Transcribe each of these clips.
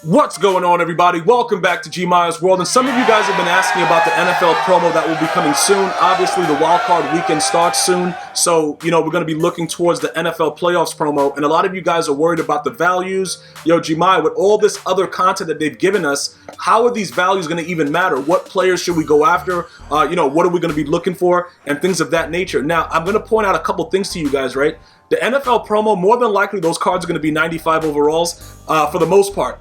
What's going on, everybody? Welcome back to GmiasWorld. And some of you guys have been asking about the NFL promo that will be coming soon. Obviously, the wild card weekend starts soon. So, we're going to be looking towards the NFL playoffs promo. And a lot of you guys are worried about the values. Gmia, with all this other content that they've given us, how are these values going to even matter? What players should we go after? What are we going to be looking for? And things of that nature. Now, I'm going to point out a couple things to you guys, right? The NFL promo, more than likely, those cards are going to be 95 overalls for the most part.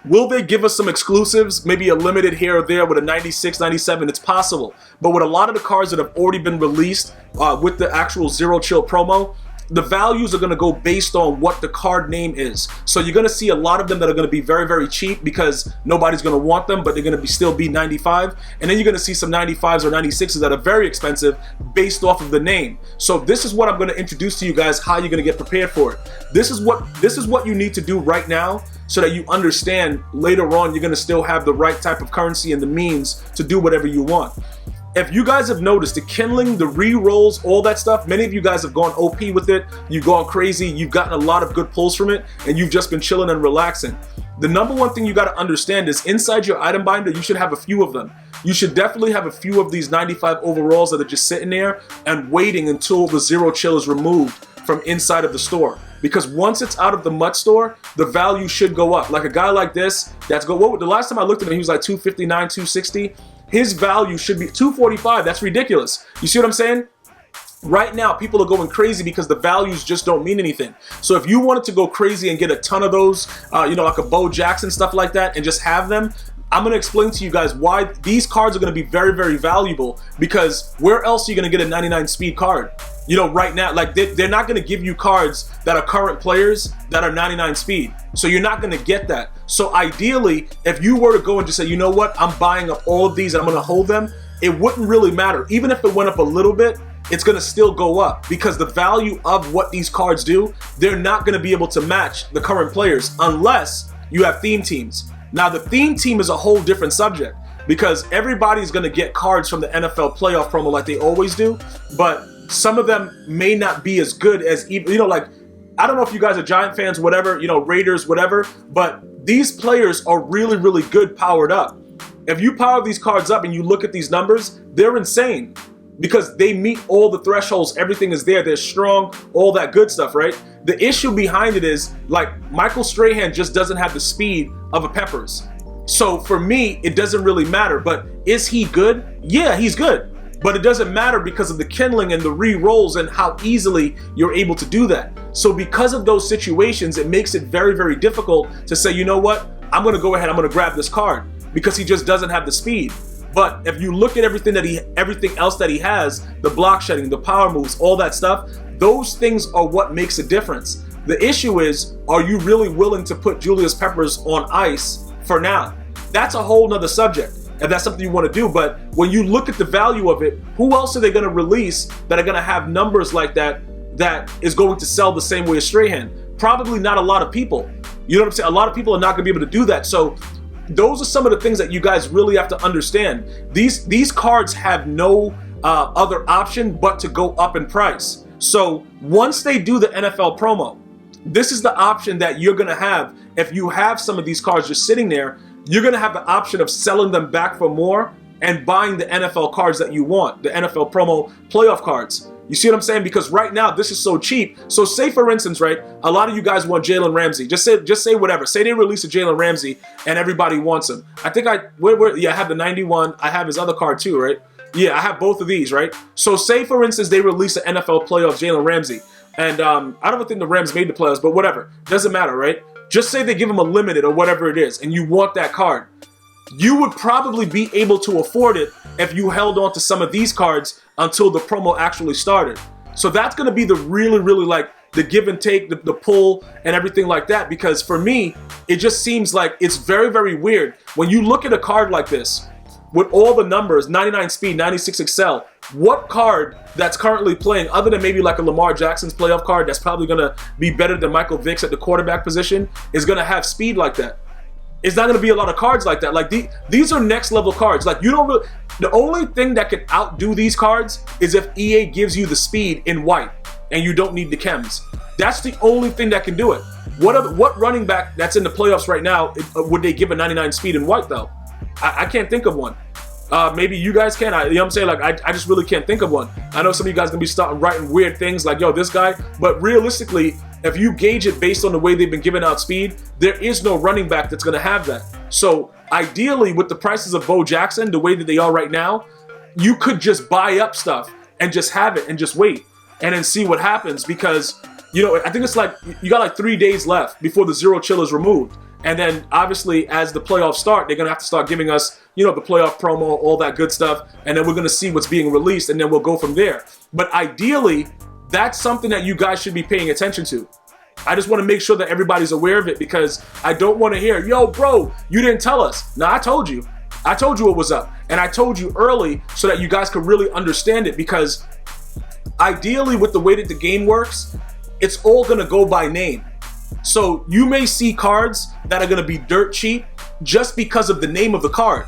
Will they give us some exclusives, maybe a limited here or there with a 96, 97? It's possible. But with a lot of the cards that have already been released with the actual Zero Chill promo, the values are going to go based on what the card name is. So you're going to see a lot of them that are going to be very, very cheap because nobody's going to want them, but they're going to still be 95. And then you're going to see some 95s or 96s that are very expensive based off of the name. So this is what I'm going to introduce to you guys, how you're going to get prepared for it. This is what you need to do right now so that you understand later on you're going to still have the right type of currency and the means to do whatever you want. If you guys have noticed, the kindling, the re-rolls, all that stuff, many of you guys have gone OP with it. You've gone crazy. You've gotten a lot of good pulls from it, and you've just been chilling and relaxing. The number one thing you got to understand is inside your item binder, you should have a few of them. You should definitely have a few of these 95 overalls that are just sitting there and waiting until the Zero Chill is removed from inside of the store. Because once it's out of the MUT store, the value should go up. Like a guy like this, the last time I looked at him, he was like 259, 260. His value should be 245. That's ridiculous. You see what I'm saying? Right now, people are going crazy because the values just don't mean anything. So if you wanted to go crazy and get a ton of those, like a Bo Jackson, stuff like that, and just have them, I'm going to explain to you guys why these cards are going to be very, very valuable, because where else are you going to get a 99 speed card? Right now, like they're not going to give you cards that are current players that are 99 speed. So you're not going to get that. So ideally, if you were to go and just say, you know what, I'm buying up all of these and I'm going to hold them, it wouldn't really matter. Even if it went up a little bit, it's going to still go up because the value of what these cards do, they're not going to be able to match the current players unless you have theme teams. Now, the theme team is a whole different subject because everybody's going to get cards from the NFL playoff promo like they always do, but some of them may not be as good as, like, I don't know if you guys are Giant fans, whatever, Raiders, whatever, but these players are really, really good powered up. If you power these cards up and you look at these numbers, they're insane because they meet all the thresholds. Everything is there. They're strong, all that good stuff, right? The issue behind it is, like, Michael Strahan just doesn't have the speed of a Peppers. So for me, it doesn't really matter. But is he good? Yeah, he's good. But it doesn't matter because of the kindling and the re-rolls and how easily you're able to do that. So because of those situations, it makes it very, very difficult to say, you know what, I'm going to go ahead, I'm going to grab this card because he just doesn't have the speed. But if you look at everything else that he has, the block shedding, the power moves, all that stuff, those things are what makes a difference. The issue is, are you really willing to put Julius Peppers on ice for now? That's a whole nother subject. If that's something you want to do, but when you look at the value of it, who else are they going to release that are going to have numbers like that is going to sell the same way as Strahan? Probably not a lot of people. You know what I'm saying? A lot of people are not going to be able to do that. So those are some of the things that you guys really have to understand. These cards have no other option but to go up in price. So once they do the NFL promo, this is the option that you're going to have. If you have some of these cards just sitting there, you're going to have the option of selling them back for more and buying the NFL cards that you want, the NFL promo playoff cards. You see what I'm saying? Because right now, this is so cheap. So say, for instance, right, a lot of you guys want Jalen Ramsey. Just say whatever. Say they release a Jalen Ramsey and everybody wants him. I think I have the 91. I have his other card too, right? Yeah, I have both of these, right? So say, for instance, they release an NFL playoff Jalen Ramsey. And I don't think the Rams made the playoffs, but whatever. Doesn't matter, right? Just say they give him a limited or whatever it is, and you want that card. You would probably be able to afford it if you held on to some of these cards until the promo actually started. So that's going to be the really, really, like, the give and take, the pull and everything like that. Because for me, it just seems like it's very, very weird. When you look at a card like this, with all the numbers, 99 speed, 96 excel, what card that's currently playing, other than maybe like a Lamar Jackson's playoff card that's probably going to be better than Michael Vick's at the quarterback position, is going to have speed like that? It's not going to be a lot of cards like that. Like these are next level cards. Like you don't really, the only thing that can outdo these cards is if EA gives you the speed in white and you don't need the chems. That's the only thing that can do it. What running back that's in the playoffs right now would they give a 99 speed in white though? I can't think of one. Maybe you guys can. You know what I'm saying? Like, I just really can't think of one. I know some of you guys gonna be starting writing weird things like, yo, this guy. But realistically, if you gauge it based on the way they've been giving out speed, there is no running back that's gonna have that. So ideally, with the prices of Bo Jackson, the way that they are right now, you could just buy up stuff and just have it and just wait and then see what happens, because, you know, I think it's like you got like 3 days left before the zero chill is removed. And then obviously as the playoffs start, they're going to have to start giving us, you know, the playoff promo, all that good stuff. And then we're going to see what's being released and then we'll go from there. But ideally, that's something that you guys should be paying attention to. I just want to make sure that everybody's aware of it, because I don't want to hear, yo, bro, you didn't tell us. No, I told you. I told you what was up. And I told you early so that you guys could really understand it, because ideally with the way that the game works, it's all going to go by name. So you may see cards that are going to be dirt cheap just because of the name of the card.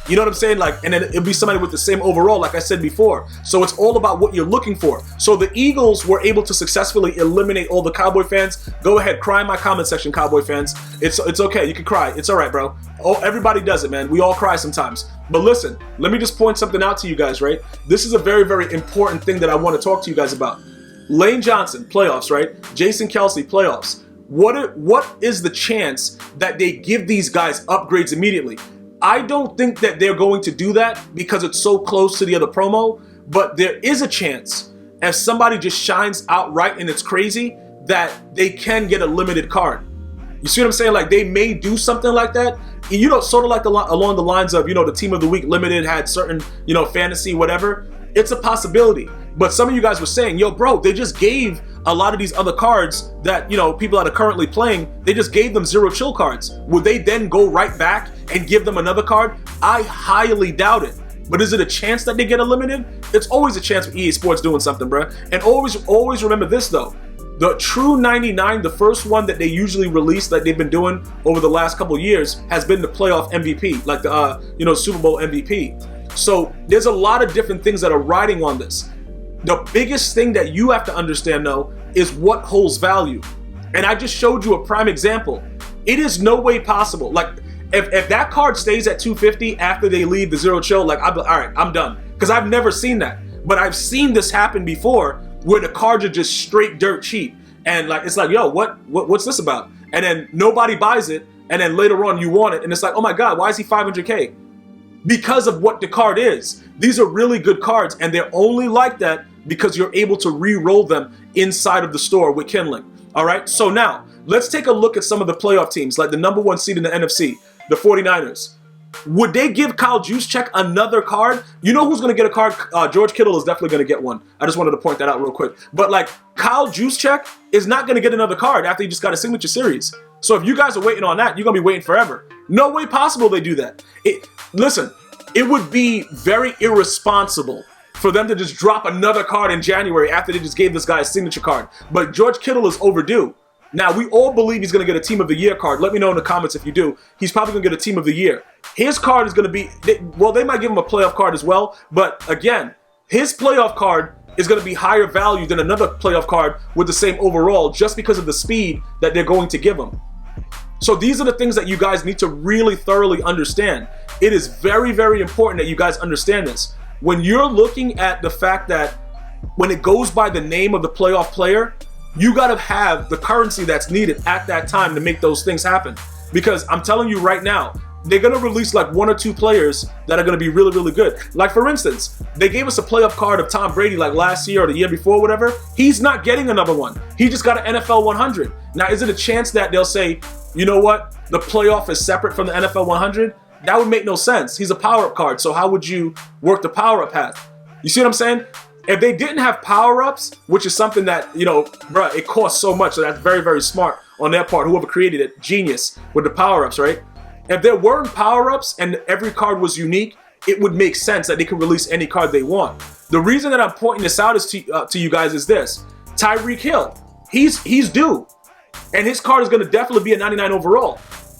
You know what I'm saying? Like, and then it'll be somebody with the same overall, like I said before. So it's all about what you're looking for. So the Eagles were able to successfully eliminate all the Cowboy fans. Go ahead, cry in my comment section, Cowboy fans. It's okay. You can cry. It's all right, bro. Oh, everybody does it, man. We all cry sometimes. But listen, let me just point something out to you guys, right? This is a very, very important thing that I want to talk to you guys about. Lane Johnson, playoffs, right? Jason Kelce, playoffs. What is the chance that they give these guys upgrades immediately? I don't think that they're going to do that because it's so close to the other promo, but there is a chance if somebody just shines outright and it's crazy that they can get a limited card. You see what I'm saying? Like, they may do something like that. You know, sort of like along the lines of, you know, the Team of the Week Limited had certain, you know, fantasy, whatever. It's a possibility. But some of you guys were saying, yo, bro, they just gave a lot of these other cards that, you know, people that are currently playing, they just gave them zero chill cards. Would they then go right back and give them another card? I highly doubt it. But is it a chance that they get eliminated? It's always a chance with EA Sports doing something, bro. And always remember this, though. The true 99, the first one that they usually release that they've been doing over the last couple of years has been the playoff MVP, like the, you know, Super Bowl MVP. So there's a lot of different things that are riding on this. The biggest thing that you have to understand, though, is what holds value. And I just showed you a prime example. It is no way possible. Like, if that card stays at 250 after they leave the zero chill, like, all right, I'm done. Because I've never seen that. But I've seen this happen before where the cards are just straight dirt cheap. And like, it's like, yo, what's this about? And then nobody buys it. And then later on you want it. And it's like, oh my God, why is he 500K? Because of what the card is. These are really good cards, and they're only like that because you're able to re-roll them inside of the store with Kindling. All right, so now let's take a look at some of the playoff teams, like the #1 seed in the NFC, the 49ers. Would they give Kyle Juszczyk another card? You know who's going to get a card? George Kittle is definitely going to get one. I just wanted to point that out real quick. But like, Kyle Juszczyk is not going to get another card after he just got a signature series. So if you guys are waiting on that, you're going to be waiting forever. No way possible they do that. Listen, it would be very irresponsible for them to just drop another card in January after they just gave this guy a signature card. But George Kittle is overdue. Now, we all believe he's going to get a Team of the Year card. Let me know in the comments if you do. He's probably going to get a Team of the Year. His card is going to be, well, they might give him a playoff card as well. But again, his playoff card is going to be higher value than another playoff card with the same overall just because of the speed that they're going to give him. So these are the things that you guys need to really thoroughly understand. It is very, very important that you guys understand this. When you're looking at the fact that when it goes by the name of the playoff player, you got to have the currency that's needed at that time to make those things happen. Because I'm telling you right now, they're going to release like 1 or 2 players that are going to be really, really good. Like, for instance, they gave us a playoff card of Tom Brady like last year or the year before, whatever. He's not getting another one. He just got an NFL 100. Now, is it a chance that they'll say, you know what, the playoff is separate from the NFL 100? That would make no sense. He's a power-up card, so how would you work the power-up path? You see what I'm saying? If they didn't have power-ups, which is something that, you know, bruh, it costs so much, so that's very, very smart on their part. Whoever created it, genius with the power-ups, right? If there weren't power-ups and every card was unique, it would make sense that they could release any card they want. The reason that I'm pointing this out is to you guys is this. Tyreek Hill, he's due. And his card is going to definitely be a 99 overall.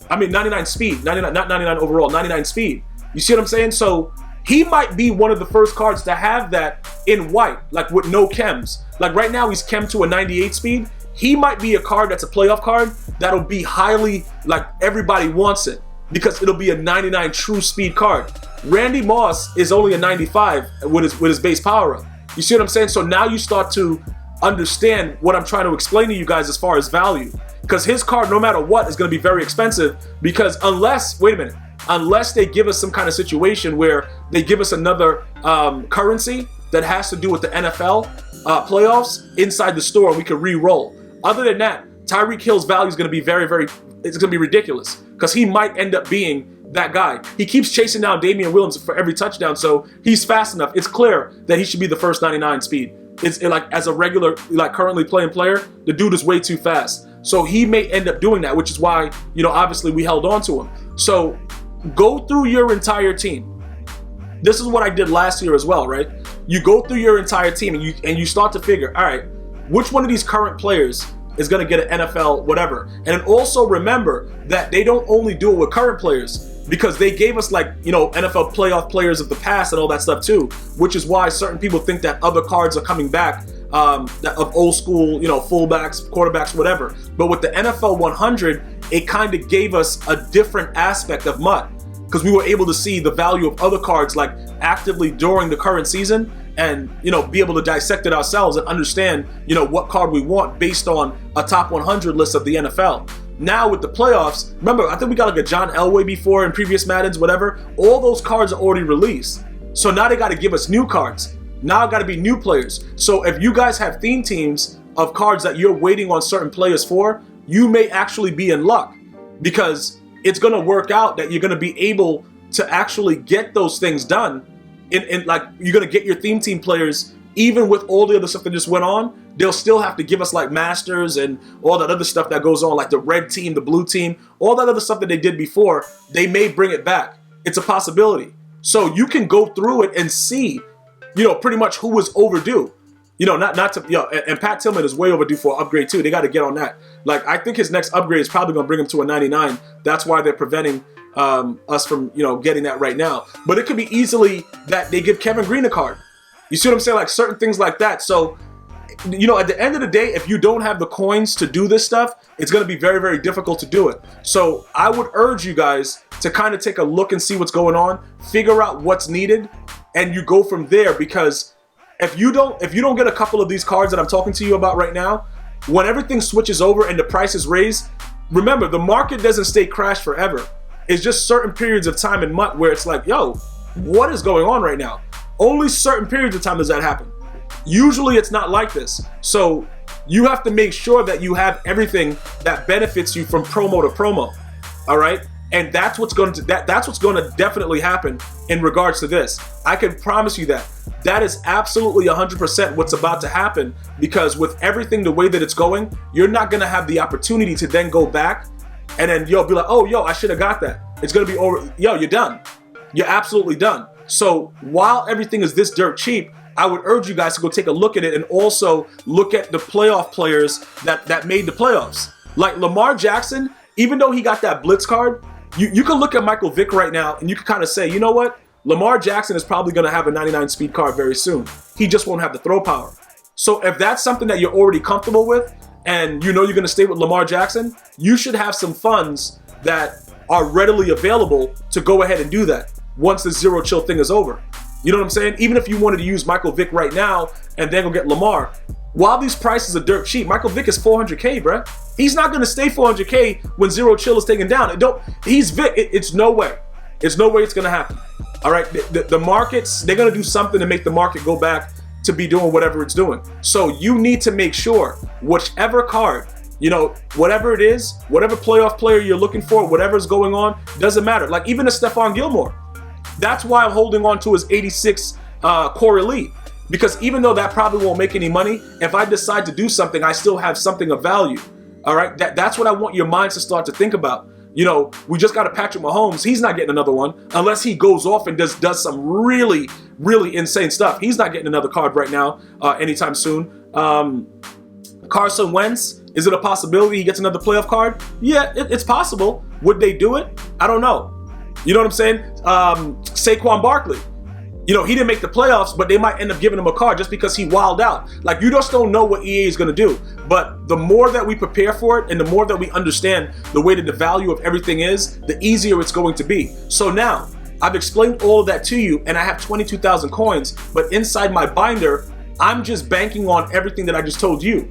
I mean, 99 speed, 99, not 99 overall, 99 speed. You see what I'm saying? So he might be one of the first cards to have that in white, like with no chems. Like right now, he's chem to a 98 speed. he might be a card that's a playoff card that'll be highly, like, everybody wants it because it'll be a 99 true speed card. Randy Moss is only a 95 with his base power up. You see what I'm saying? So now you start to understand what I'm trying to explain to you guys as far as value. Because his card, no matter what, is going to be very expensive because unless they give us some kind of situation where they give us another currency that has to do with the NFL playoffs inside the store and we can re-roll. Other than that, Tyreek Hill's value is going to be it's going to be ridiculous because he might end up being that guy. He keeps chasing down Damian Williams for every touchdown, so he's fast enough. It's clear that he should be the first 99 speed. It's like as a regular, like currently playing player, the dude is way too fast. So he may end up doing that, which is why, you know, obviously we held on to him. So go through your entire team. This is what I did last year as well, right? You go through your entire team and you start to figure, all right, which one of these current players is going to get an NFL whatever. And also remember that they don't only do it with current players because they gave us, like, you know, NFL playoff players of the past and all that stuff too, which is why certain people think that other cards are coming back of old school, you know, fullbacks, quarterbacks, whatever. But with the NFL 100, it kind of gave us a different aspect of MUT because we were able to see the value of other cards like actively during the current season and, you know, be able to dissect it ourselves and understand, you know, what card we want based on a top 100 list of the NFL. Now with the playoffs, remember, I think we got like a John Elway before in previous Maddens, whatever. All those cards are already released. So now they got to give us new cards. Now it got to be new players. So if you guys have theme teams of cards that you're waiting on certain players for, you may actually be in luck because it's going to work out that you're going to be able to actually get those things done. In like, you're going to get your theme team players, even with all the other stuff that just went on, they'll still have to give us like masters and all that other stuff that goes on, like the red team, the blue team, all that other stuff that they did before. They may bring it back. It's a possibility. So you can go through it and see, you know, pretty much who was overdue. You know, not to, you know, and Pat Tillman is way overdue for an upgrade too. They got to get on that. Like, I think his next upgrade is probably going to bring him to a 99. That's why they're preventing us from, you know, getting that right now. But it could be easily that they give Kevin Green a card. You see what I'm saying? Like certain things like that. So, you know, at the end of the day, if you don't have the coins to do this stuff, it's going to be very, very difficult to do it. So I would urge you guys to kind of take a look and see what's going on, figure out what's needed, and you go from there. Because if you don't get a couple of these cards that I'm talking to you about right now, when everything switches over and the price is raised, remember, the market doesn't stay crashed forever. It's just certain periods of time in MUT where it's like, yo, what is going on right now? Only certain periods of time does that happen. Usually it's not like this. So you have to make sure that you have everything that benefits you from promo to promo. All right? And that's what's going to definitely happen in regards to this. I can promise you that. That is absolutely 100% what's about to happen, because with everything the way that it's going, you're not going to have the opportunity to then go back and then be like, oh, yo, I should have got that. It's going to be over. Yo, you're done. You're absolutely done. So while everything is this dirt cheap, I would urge you guys to go take a look at it and also look at the playoff players that made the playoffs. Like Lamar Jackson, even though he got that blitz card, you can look at Michael Vick right now and you can kind of say, you know what? Lamar Jackson is probably going to have a 99 speed card very soon. He just won't have the throw power. So if that's something that you're already comfortable with and you know you're going to stay with Lamar Jackson, you should have some funds that are readily available to go ahead and do that once the zero chill thing is over. You know what I'm saying? Even if you wanted to use Michael Vick right now and then go get Lamar, while these prices are dirt cheap, Michael Vick is 400K, bruh. He's not going to stay 400K when zero chill is taken down. He's Vick. It's no way. It's no way it's going to happen. All right? The markets, they're going to do something to make the market go back to be doing whatever it's doing. So you need to make sure whichever card, you know, whatever it is, whatever playoff player you're looking for, whatever's going on, doesn't matter. Like even a Stephon Gilmore. That's why I'm holding on to his 86 core elite. Because even though that probably won't make any money, if I decide to do something, I still have something of value. All right? That's what I want your minds to start to think about. You know, we just got a Patrick Mahomes. He's not getting another one unless he goes off and does some really, really insane stuff. He's not getting another card right now anytime soon. Carson Wentz, is it a possibility he gets another playoff card? Yeah, it's possible. Would they do it? I don't know. You know what I'm saying? Saquon Barkley. You know, he didn't make the playoffs, but they might end up giving him a card just because he wilded out. Like, you just don't know what EA is going to do. But the more that we prepare for it and the more that we understand the way that the value of everything is, the easier it's going to be. So now, I've explained all of that to you, and I have 22,000 coins, but inside my binder, I'm just banking on everything that I just told you.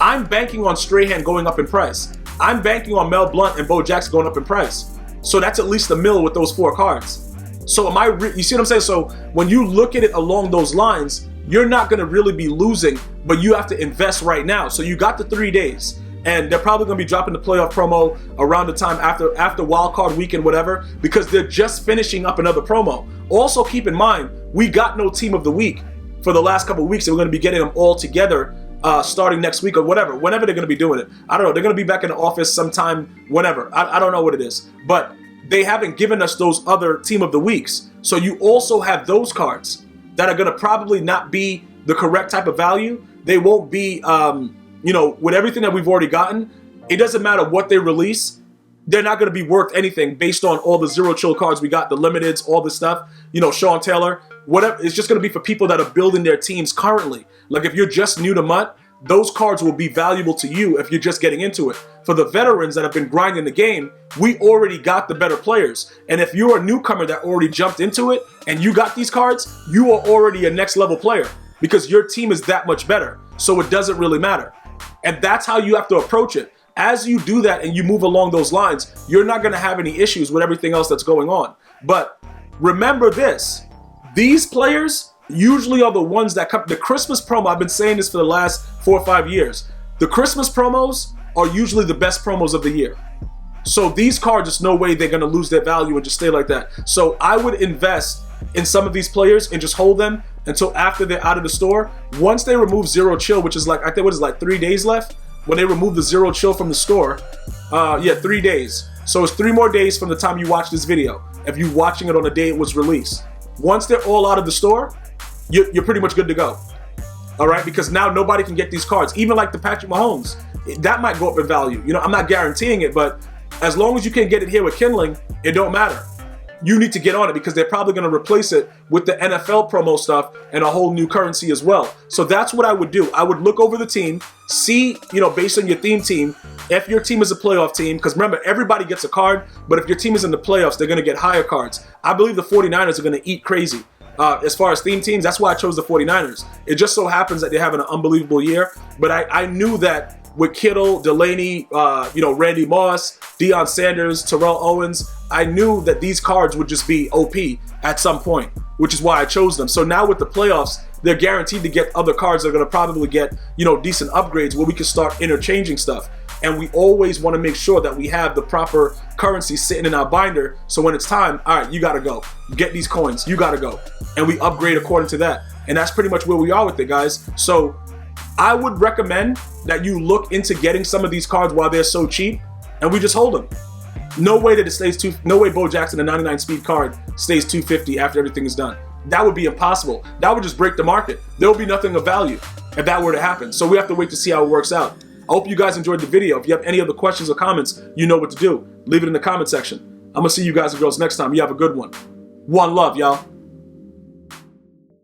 I'm banking on Strahan going up in price. I'm banking on Mel Blount and Bo Jackson going up in price. So that's at least $1 million with those 4 cards. So you see what I'm saying? So when you look at it along those lines, you're not going to really be losing, but you have to invest right now. So you got the 3 days, and they're probably going to be dropping the playoff promo around the time after wild card weekend, whatever, because they're just finishing up another promo. Also keep in mind, we got no team of the week for the last couple of weeks, and we're going to be getting them all together starting next week or whatever, whenever they're going to be doing it. I don't know. They're going to be back in the office sometime, whenever. I don't know what it is, but they haven't given us those other team of the weeks. So you also have those cards that are going to probably not be the correct type of value. They won't be, you know, with everything that we've already gotten, it doesn't matter what they release. They're not going to be worth anything based on all the zero chill cards we got, the limiteds, all this stuff, you know, Sean Taylor, whatever. It's just going to be for people that are building their teams currently. Like if you're just new to MUT, those cards will be valuable to you if you're just getting into it. For the veterans that have been grinding the game, we already got the better players. And if you're a newcomer that already jumped into it and you got these cards, you are already a next level player because your team is that much better. So it doesn't really matter. And that's how you have to approach it. As you do that and you move along those lines, you're not going to have any issues with everything else that's going on. But remember this, these players usually are the ones that come. The Christmas promo, I've been saying this for the last 4 or 5 years. The Christmas promos are usually the best promos of the year. So these cards, there's no way they're going to lose their value and just stay like that. So I would invest in some of these players and just hold them until after they're out of the store. Once they remove zero chill, which is like, I think what is like 3 days left, when they remove the zero chill from the store, 3 days. So it's 3 more days from the time you watch this video, if you're watching it on the day it was released. Once they're all out of the store, you're pretty much good to go. All right, because now nobody can get these cards, even like the Patrick Mahomes. That might go up in value. You know, I'm not guaranteeing it, but as long as you can get it here with Kindling, it don't matter. You need to get on it because they're probably going to replace it with the NFL promo stuff and a whole new currency as well. So that's what I would do. I would look over the team, see, you know, based on your theme team, if your team is a playoff team, because remember, everybody gets a card, but if your team is in the playoffs, they're going to get higher cards. I believe the 49ers are going to eat crazy. As far as theme teams, that's why I chose the 49ers. It just so happens that they're having an unbelievable year, but I knew that with Kittle, Delaney, Randy Moss, Deion Sanders, Terrell Owens, I knew that these cards would just be OP at some point, which is why I chose them. So now with the playoffs, they're guaranteed to get other cards that are going to probably get, decent upgrades where we can start interchanging stuff. And we always want to make sure that we have the proper currency sitting in our binder. So when it's time, all right, you got to go. Get these coins. You got to go. And we upgrade according to that. And that's pretty much where we are with it, guys. So I would recommend that you look into getting some of these cards while they're so cheap, and we just hold them. No way that it stays no way Bo Jackson, a 99 speed card, stays 250 after everything is done. That would be impossible. That would just break the market. There will be nothing of value if that were to happen. So we have to wait to see how it works out. I hope you guys enjoyed the video. If you have any other questions or comments, you know what to do. Leave it in the comment section. I'm going to see you guys and girls next time. You have a good one. One love, y'all.